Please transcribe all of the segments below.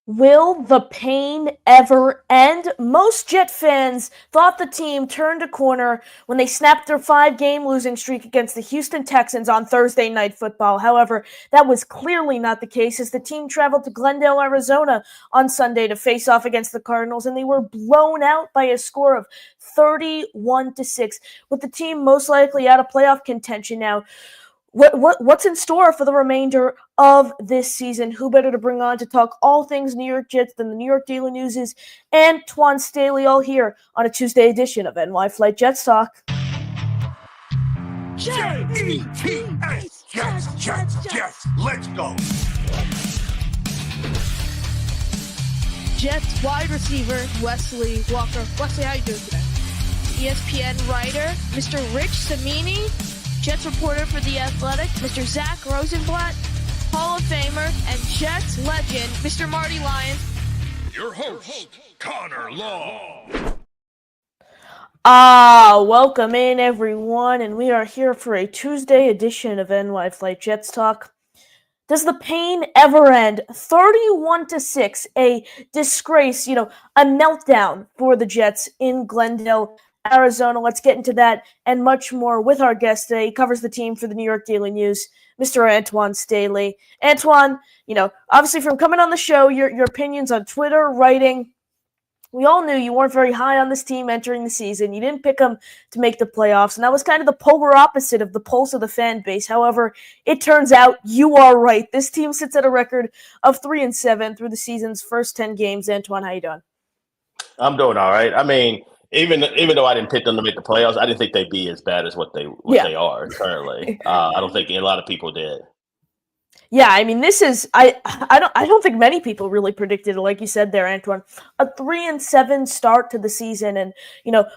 Will the pain ever end? Most Jet fans thought the team turned a corner when they snapped their 5-game losing streak against the Houston Texans on Thursday Night Football. However, that was clearly not the case as the team traveled to Glendale, Arizona on Sunday to face off against the Cardinals, and they were blown out by a score of 31-6, with the team most likely out of playoff contention now. What's in store for the remainder of this season? Who better to bring on to talk all things New York Jets than the New York Daily News' Antwan Staley, all here on a Tuesday edition of NY Flight Jets Talk. Jets, Jets, let's go. Jets wide receiver Wesley Walker. Wesley, how you doing today? ESPN writer Mr. Rich Cimini, Jets reporter for The Athletic, Mr. Zach Rosenblatt, Hall of Famer, and Jets legend, Mr. Marty Lyons. Your host, Connor Law. Welcome in, everyone, and we are here for a Tuesday edition of NY Flight Jets Talk. Does the pain ever end? 31-6, a disgrace, a meltdown for the Jets in Glendale, Arizona. Let's get into that and much more with our guest today. He covers the team for the New York Daily News, Mr. Antwan Staley. Antwan, obviously from coming on the show, your opinions on Twitter, writing, we all knew you weren't very high on this team entering the season. You didn't pick them to make the playoffs, and that was kind of the polar opposite of the pulse of the fan base. However, it turns out you are right. This team sits at a record of 3-7 through the season's first 10 games. Antwan, how you doing? I'm doing all right. I mean, even though I didn't pick them to make the playoffs, I didn't think they'd be as bad as what they are currently. I don't think a lot of people did. Yeah, I mean, this is I don't think many people really predicted it, like you said there, Antwan. A 3-7 start to the season, and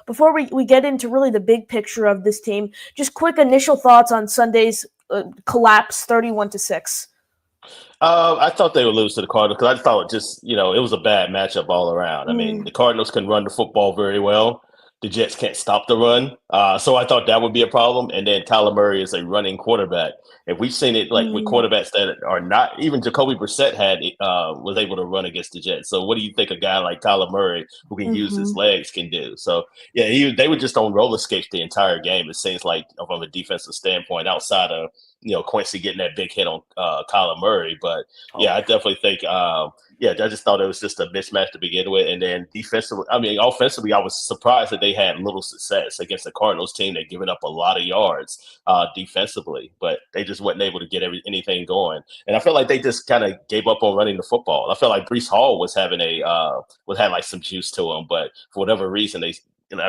before we get into really the big picture of this team, just quick initial thoughts on Sunday's collapse, 31-6. I thought they would lose to the Cardinals because I thought it was a bad matchup all around. I mean, the Cardinals can run the football very well. The Jets can't stop the run. So I thought that would be a problem. And then Kyler Murray is a running quarterback. And we've seen it with quarterbacks that are not, even Jacoby Brissett was able to run against the Jets. So what do you think a guy like Kyler Murray who can use his legs can do? So yeah, they were just on roller skates the entire game. It seems like from a defensive standpoint, outside of Quincy getting that big hit on Kyler Murray. But yeah, I definitely think I just thought it was just a mismatch to begin with. And then offensively, I was surprised that they had little success against the Cardinals team. They'd given up a lot of yards defensively, but they just wasn't able to get anything going. And I felt like they just kind of gave up on running the football. I felt like Breece Hall was having had like some juice to him, but for whatever reason,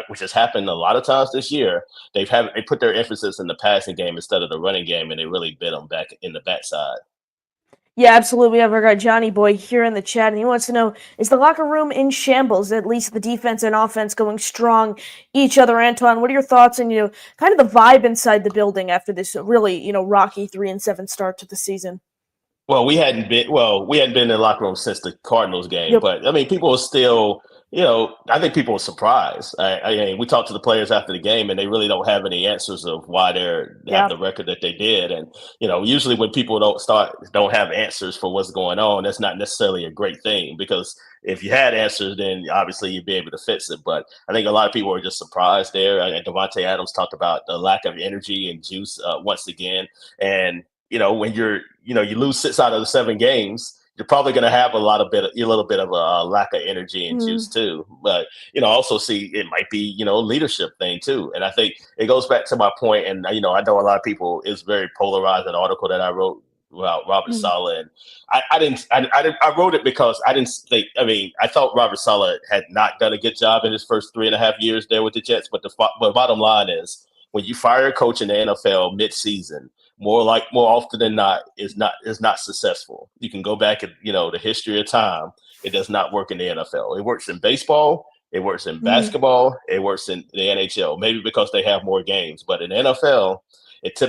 which has happened a lot of times this year, they put their emphasis in the passing game instead of the running game, and they really bit them back in the backside. Yeah, absolutely. We have our guy Johnny Boy here in the chat, and he wants to know, is the locker room in shambles, at least the defense and offense going strong each other? Antwan, what are your thoughts on, kind of the vibe inside the building after this really, rocky 3-7 start to the season? Well, we hadn't been in the locker room since the Cardinals game, but I mean, people are still, I think people were surprised. I mean, we talked to the players after the game, and they really don't have any answers of why they have the record that they did. And usually when people don't have answers for what's going on, that's not necessarily a great thing, because if you had answers, then obviously you'd be able to fix it. But I think a lot of people were just surprised there. And Devontae Adams talked about the lack of energy and juice once again, and when you lose 6 out of the 7 games, you're probably going to have a little bit of a lack of energy and juice too. But also see it might be leadership thing too. And I think it goes back to my point. And I know a lot of people is very polarized. An article that I wrote about Robert Saleh, and I wrote it because I didn't think. I mean, I thought Robert Saleh had not done a good job in his first 3.5 years there with the Jets. But the bottom line is, when you fire a coach in the NFL mid-season, more often than not is not successful. You can go back at the history of time. It does not work in the NFL. It works in baseball. It works in basketball. It works in the NHL. Maybe because they have more games, but in the NFL,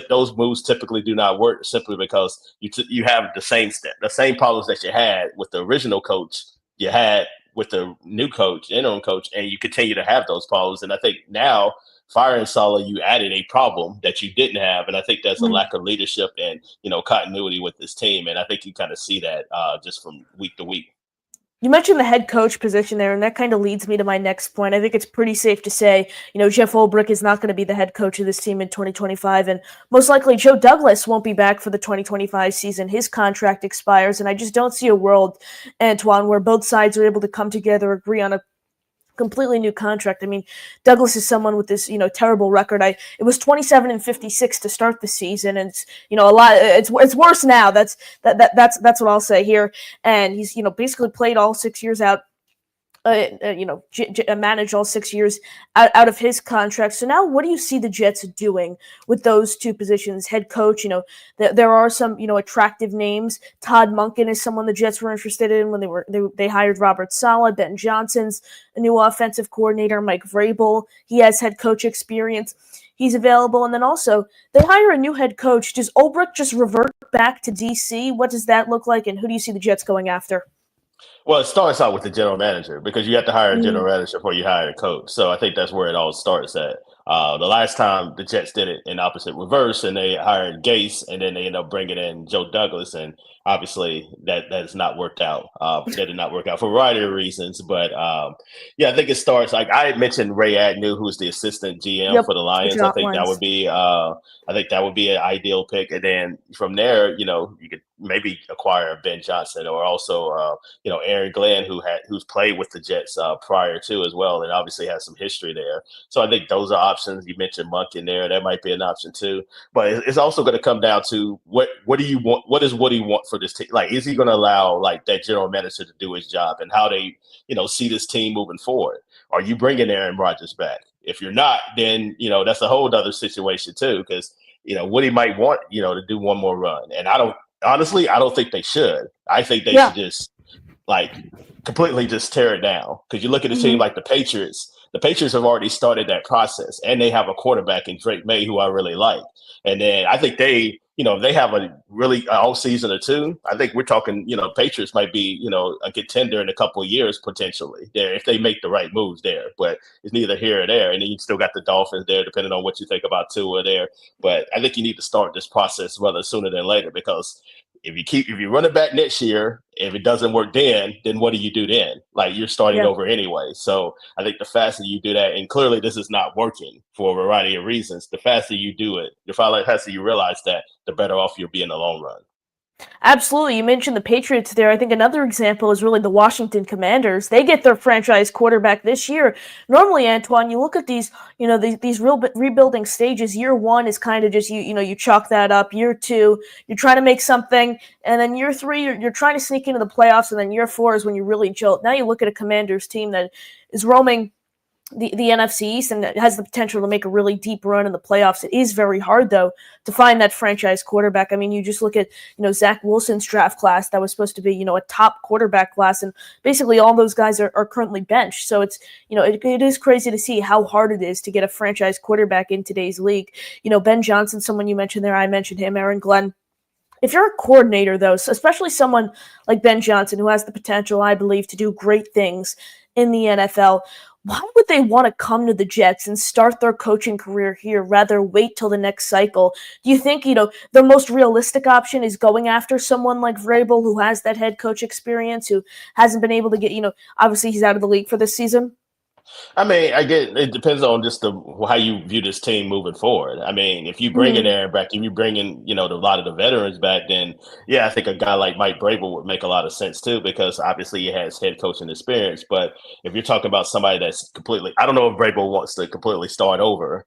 those moves typically do not work, simply because you have the same problems that you had with the original coach. You had with the new coach, interim coach, and you continue to have those problems. And I think now, firing Saleh, you added a problem that you didn't have, and I think that's a lack of leadership and continuity with this team. And I think you kind of see that just from week to week. You mentioned the head coach position there, and that kind of leads me to my next point. I think it's pretty safe to say, Jeff Ulbrich is not going to be the head coach of this team in 2025, and most likely Joe Douglas won't be back for the 2025 season. His contract expires, and I just don't see a world, Antwan, where both sides are able to come together, agree on a completely new contract. I mean, Douglas is someone with this, terrible record. It was 27-56 to start the season, and it's, a lot. It's worse now. That's what I'll say here. And he's, basically played all 6 years out. Managed all 6 years out of his contract. So now, what do you see the Jets doing with those two positions? Head coach, there are some, attractive names. Todd Monken is someone the Jets were interested in when they hired Robert Saleh. Ben Johnson's a new offensive coordinator. Mike Vrabel, he has head coach experience. He's available. And then also, they hire a new head coach. Does Ulbrich just revert back to DC? What does that look like? And who do you see the Jets going after? Well, it starts out with the general manager because you have to hire a general manager before you hire a coach. So I think that's where it all starts at. The last time the Jets did it in opposite reverse, and they hired Gase, and then they ended up bringing in Joe Douglas, and obviously that has not worked out. That did not work out for a variety of reasons. But yeah, I think it starts like I had mentioned Ray Agnew, who's the assistant GM for the Lions. I think that would be an ideal pick, and then from there, you could maybe acquire Ben Johnson or also Aaron Glenn, who's played with the Jets prior to as well, and obviously has some history there. So I think those are options. You mentioned Monk in there; that might be an option too. But it's also going to come down to what do you want? What does Woody want for this team? Like, is he going to allow like that general manager to do his job, and how they see this team moving forward? Are you bringing Aaron Rodgers back? If you're not, then that's a whole other situation too, because Woody might want to do one more run, and I don't think they should. I think they should just like completely just tear it down, because you look at a team like the Patriots. The Patriots have already started that process, and they have a quarterback in Drake May who I really like. And then I think they have a really all season or two. I think we're talking, Patriots might be, a contender in a couple of years potentially there if they make the right moves there. But it's neither here or there. And then you still got the Dolphins there, depending on what you think about Tua there. But I think you need to start this process rather sooner than later, because if you run it back next year, if it doesn't work then what do you do then? Like, you're starting over anyway. So I think the faster you do that, and clearly this is not working for a variety of reasons, the faster you do it, the faster you realize that, the better off you'll be in the long run. Absolutely. You mentioned the Patriots there. I think another example is really the Washington Commanders. They get their franchise quarterback this year. Normally, Antwan, you look at these, these real rebuilding stages. Year one is kind of just, you chalk that up. Year two, you're trying to make something. And then year three, you're trying to sneak into the playoffs. And then year four is when you really jolt. Now you look at a Commanders team that is roaming the NFC East and has the potential to make a really deep run in the playoffs. It is very hard, though, to find that franchise quarterback. I mean, you just look at, Zach Wilson's draft class that was supposed to be, a top quarterback class, and basically all those guys are currently benched. So it's, it is crazy to see how hard it is to get a franchise quarterback in today's league. Ben Johnson, someone you mentioned there, I mentioned him, Aaron Glenn. If you're a coordinator, though, especially someone like Ben Johnson, who has the potential, I believe, to do great things in the NFL, why would they want to come to the Jets and start their coaching career here rather wait till the next cycle? Do you think, the most realistic option is going after someone like Vrabel, who has that head coach experience, who hasn't been able to get, obviously he's out of the league for this season? I mean, it depends on just how you view this team moving forward. I mean, if you bring in Aaron back, if you bring in, a lot of the veterans back, then yeah, I think a guy like Mike Vrabel would make a lot of sense too, because obviously he has head coaching experience. But if you're talking about somebody that's completely, I don't know if Vrabel wants to completely start over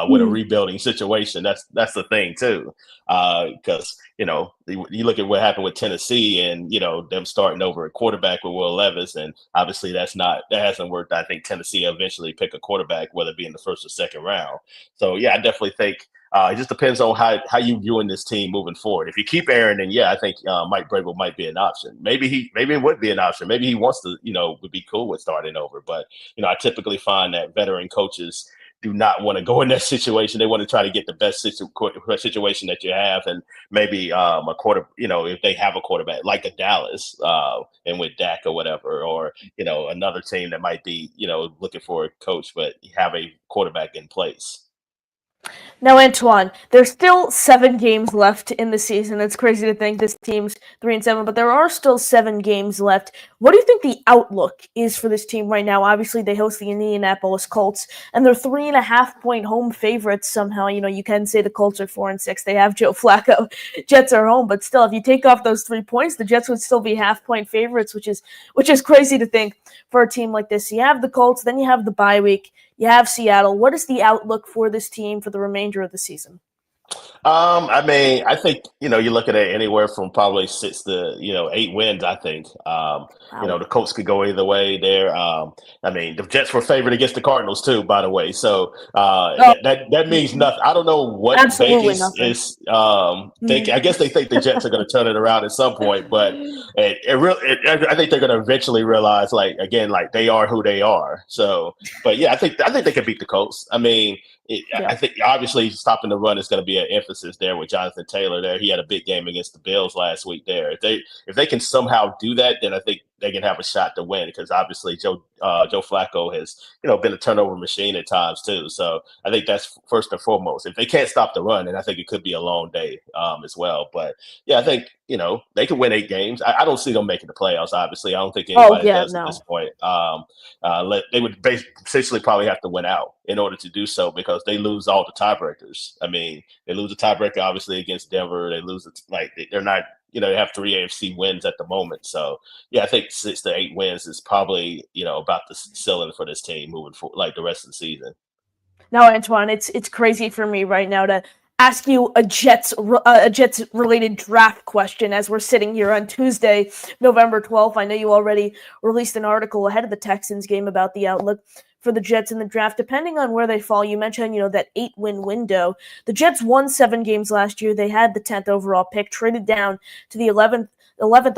with a rebuilding situation. That's the thing too, because you look at what happened with Tennessee and them starting over at quarterback with Will Levis, and obviously that hasn't worked. I think Tennessee eventually pick a quarterback, whether it be in the first or second round. So yeah, I definitely think it just depends on how you viewing this team moving forward. If you keep Aaron, then yeah, I think Mike Vrabel might be an option. Maybe it would be an option. Maybe he wants to would be cool with starting over. But I typically find that veteran coaches do not want to go in that situation. They want to try to get the best situation that you have, and maybe a if they have a quarterback like a Dallas and with Dak or whatever, or another team that might be looking for a coach but have a quarterback in place. Now, Antoine, there's still 7 games left in the season. It's crazy to think this team's 3-7, but there are still 7 games left. What do you think the outlook is for this team right now? Obviously, they host the Indianapolis Colts, and they're 3.5-point home favorites somehow. You can say the Colts are 4-6. They have Joe Flacco. Jets are home, but still, if you take off those 3 points, the Jets would still be half-point favorites, which is crazy to think for a team like this. You have the Colts, then you have the bye week. You have Seattle. What is the outlook for this team for the remainder of the season? I mean, I think, you're looking at anywhere from probably 6 to 8 wins, I think. Wow. The Colts could go either way there. I mean, the Jets were favored against the Cardinals too, by the way. So Oh, that means nothing. I don't know what absolutely Vegas nothing. is think. I guess they think the Jets are going to turn it around at some point, but I think they're going to eventually realize, like, again, like they are who they are. So, but yeah, I think they can beat the Colts. I mean, Yeah. I think obviously stopping the run is going to be an emphasis there with Jonathan Taylor. There, he had a big game against the Bills last week. There, if they can somehow do that, then I think they can have a shot to win. Because obviously Joe Flacco has been a turnover machine at times too. So I think that's first and foremost. If they can't stop the run, then I think it could be a long day as well. But yeah, I think they can win 8 games. I don't see them making the playoffs. Obviously, I don't think Oh, anybody yeah, does at this no. point. They would essentially probably have to win out in order to do so because they lose all the tiebreakers. I mean, they lose a tiebreaker obviously against Denver. They lose they're not. They have 3 AFC wins at the moment. So yeah, I think 6 to 8 wins is probably about the ceiling for this team moving forward, like the rest of the season. Now, Antoine, it's crazy for me right now to ask you a Jets related draft question as we're sitting here on Tuesday, November 12th. I know you already released an article ahead of the Texans game about the outlook for the Jets in the draft. Depending on where they fall, you mentioned that 8-win window. The Jets won 7 games last year. They had the 10th overall pick, traded down to the 11th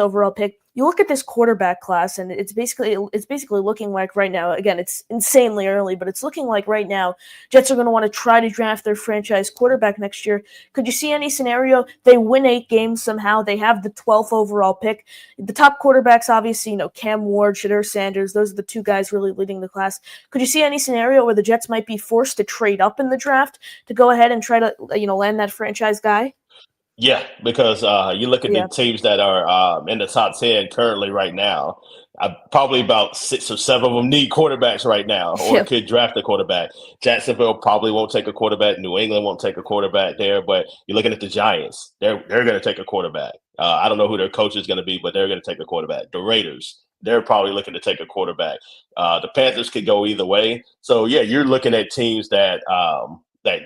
overall pick. You look at this quarterback class, and it's basically looking like right now. Again, it's insanely early, but it's looking like right now Jets are going to want to try to draft their franchise quarterback next year. Could you see any scenario they win 8 games somehow? They have the 12th overall pick. The top quarterbacks, obviously, Cam Ward, Shedeur Sanders. Those are the 2 guys really leading the class. Could you see any scenario where the Jets might be forced to trade up in the draft to go ahead and try to land that franchise guy? Yeah, because you look at the Yeah. teams that are in the top 10 currently right now. Probably about 6 or 7 of them need quarterbacks right now, or Yeah. could draft a quarterback. Jacksonville probably won't take a quarterback. New England won't take a quarterback there. But you're looking at the Giants; they're going to take a quarterback. I don't know who their coach is going to be, but they're going to take a quarterback. The Raiders, they're probably looking to take a quarterback. The Panthers could go either way. So yeah, you're looking at teams that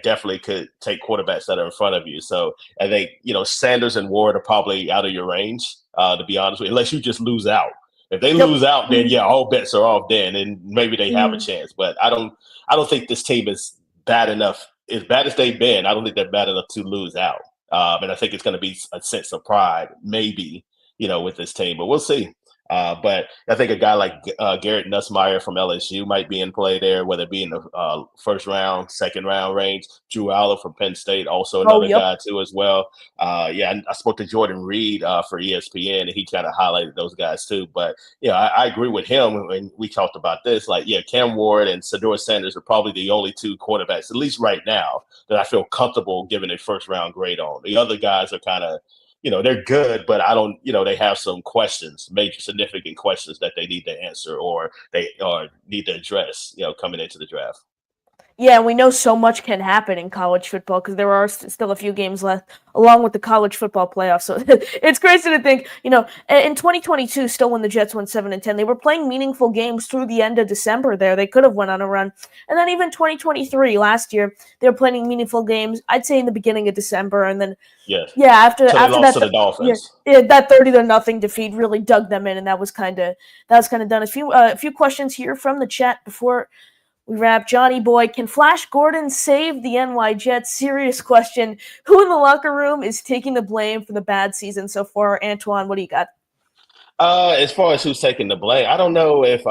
definitely could take quarterbacks that are in front of you. So I think, Sanders and Ward are probably out of your range, to be honest with you, unless you just lose out. If they Yep. lose out, then yeah, all bets are off then, and maybe they have a Mhm. chance. But I don't think this team is bad enough. As bad as they've been, I don't think they're bad enough to lose out. And I think it's going to be a sense of pride, maybe, with this team. But we'll see. But I think a guy like Garrett Nussmeier from LSU might be in play there, whether it be in the first round, second round range. Drew Allen from Penn State, also Oh, another yep. guy too as well. Yeah, I spoke to Jordan Reed for ESPN, and he kind of highlighted those guys too. But yeah, I agree with him when we talked about this. Like, yeah, Cam Ward and Shedeur Sanders are probably the only 2 quarterbacks, at least right now, that I feel comfortable giving a first round grade on. The other guys are kind of they're good, but I don't, they have some questions, major significant questions that they need to answer or they need to address, coming into the draft. Yeah, we know so much can happen in college football because there are still a few games left, along with the college football playoffs. So it's crazy to think, in 2022, still when the Jets went 7-10, they were playing meaningful games through the end of December. There, they could have went on a run, and then even 2023 last year, they were playing meaningful games. I'd say in the beginning of December, and then Yes. yeah, after So they after lost that, to the yeah, Dolphins. yeah, that 30-0 defeat really dug them in, and that was kind of done. A few questions here from the chat before we wrap. Johnny Boy, can Flash Gordon save the NY Jets? Serious question. Who in the locker room is taking the blame for the bad season so far? Antoine, what do you got? As far as who's taking the blame, I don't know if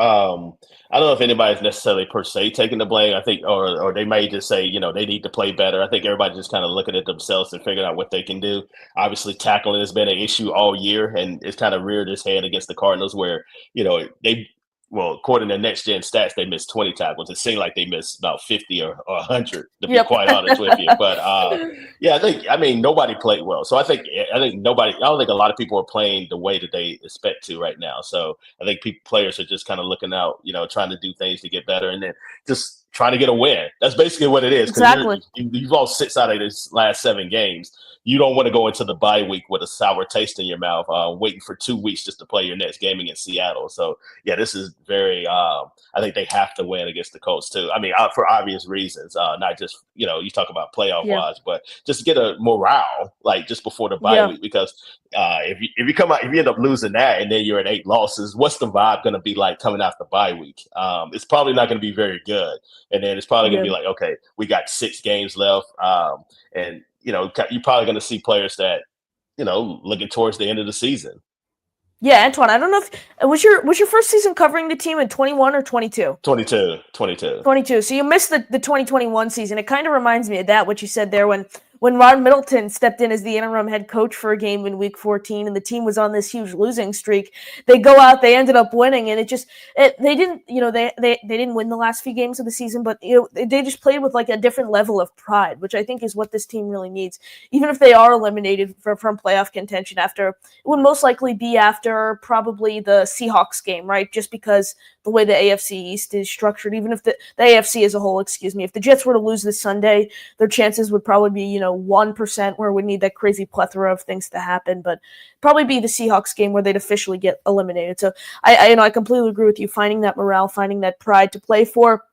anybody's necessarily per se taking the blame. I think, or they may just say, they need to play better. I think everybody's just kind of looking at themselves and figuring out what they can do. Obviously, tackling has been an issue all year, and it's kind of reared its head against the Cardinals, where they well, according to Next Gen Stats, they missed 20 tackles. It seemed like they missed about 50 or 100, to be Yep. quite honest with you. But yeah, I mean, nobody played well. So I don't think a lot of people are playing the way that they expect to right now. So I think players are just kind of looking out, trying to do things to get better, and then just trying to get a win. That's basically what it is. Because Exactly. you've lost 6 out of these last 7 games. You don't want to go into the bye week with a sour taste in your mouth, waiting for 2 weeks just to play your next game against Seattle. So yeah, this is very. I think they have to win against the Colts too. I mean, for obvious reasons, not just you talk about playoff Yeah. wise, but just get a morale like just before the bye Yeah. week. Because if you end up losing that and then you're at 8 losses, what's the vibe going to be like coming out the bye week? It's probably not going to be very good. And then it's probably going to be like, okay, we got 6 games left, and you're probably going to see players that looking towards the end of the season. Yeah, Antwan, I don't know if was your first season covering the team in 21 or 22? 22. 22. So you missed the 2021 season. It kind of reminds me of that, what you said there when Ron Middleton stepped in as the interim head coach for a game in week 14 and the team was on this huge losing streak. They go out, they ended up winning, and they didn't, they didn't win the last few games of the season, but they just played with like a different level of pride, which I think is what this team really needs. Even if they are eliminated from playoff contention it would most likely be after probably the Seahawks game, right? Just because the way the AFC East is structured, even if the AFC as a whole, if the Jets were to lose this Sunday, their chances would probably be, 1%, where we need that crazy plethora of things to happen, but probably be the Seahawks game where they'd officially get eliminated. So I completely agree with you, finding that morale, finding that pride to play for.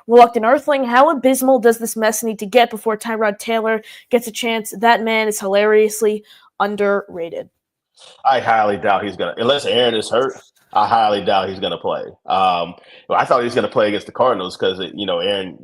Reluctant Earthling, how abysmal does this mess need to get before Tyrod Taylor gets a chance? That man is hilariously underrated. I highly doubt he's going to, unless Aaron is hurt, I highly doubt he's going to play. I thought he was going to play against the Cardinals because, Aaron,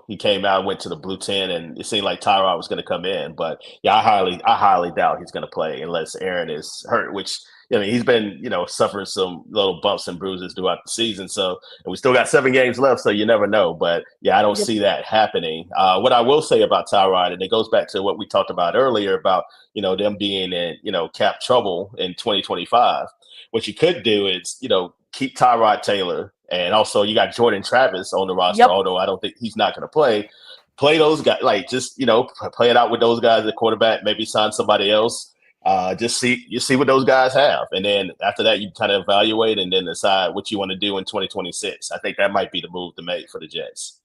he came out, went to the blue 10, and it seemed like Tyrod was going to come in. But, yeah, I highly doubt he's going to play unless Aaron is hurt, which – he's been, suffering some little bumps and bruises throughout the season. So, and we still got 7 games left, so you never know. But, yeah, I don't see that happening. What I will say about Tyrod, and it goes back to what we talked about earlier about, them being in, cap trouble in 2025. What you could do is, keep Tyrod Taylor. And also you got Jordan Travis on the roster, although I don't think he's not going to play. Play those guys, like just, play it out with those guys at quarterback, maybe sign somebody else. Just see what those guys have, and then after that, you kind of evaluate and then decide what you want to do in 2026. I think that might be the move to make for the Jets.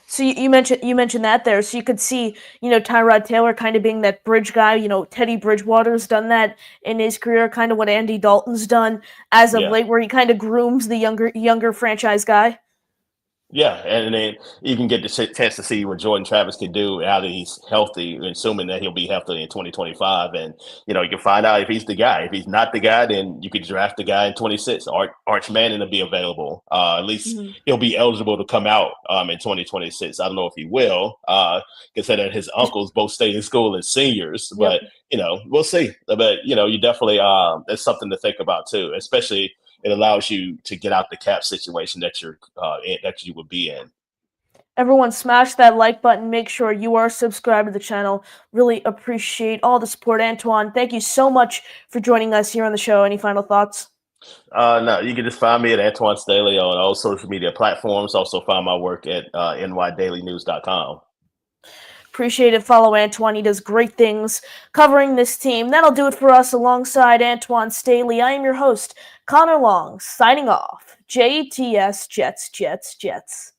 So you mentioned that there, so you could see Tyrod Taylor kind of being that bridge guy. Teddy Bridgewater's done that in his career, kind of what Andy Dalton's done as of late, where he kind of grooms the younger franchise guy. Yeah, and then you can get the chance to see what Jordan Travis can do now that he's healthy, assuming that he'll be healthy in 2025. And, you can find out if he's the guy. If he's not the guy, then you could draft the guy in 26. Arch Manning will be available. At least he'll be eligible to come out in 2026. I don't know if he will, considering his uncles both stay in school as seniors. But, we'll see. But, you definitely that's something to think about, too, especially – it allows you to get out the cap situation that you would be in. Everyone smash that like button. Make sure you are subscribed to the channel. Really appreciate all the support. Antwan, thank you so much for joining us here on the show. Any final thoughts? No, you can just find me at Antwan Staley on all social media platforms. Also find my work at nydailynews.com. Appreciate it. Follow Antwan. He does great things covering this team. That'll do it for us alongside Antwan Staley. I am your host, Connor Long, signing off. JTS Jets, Jets, Jets.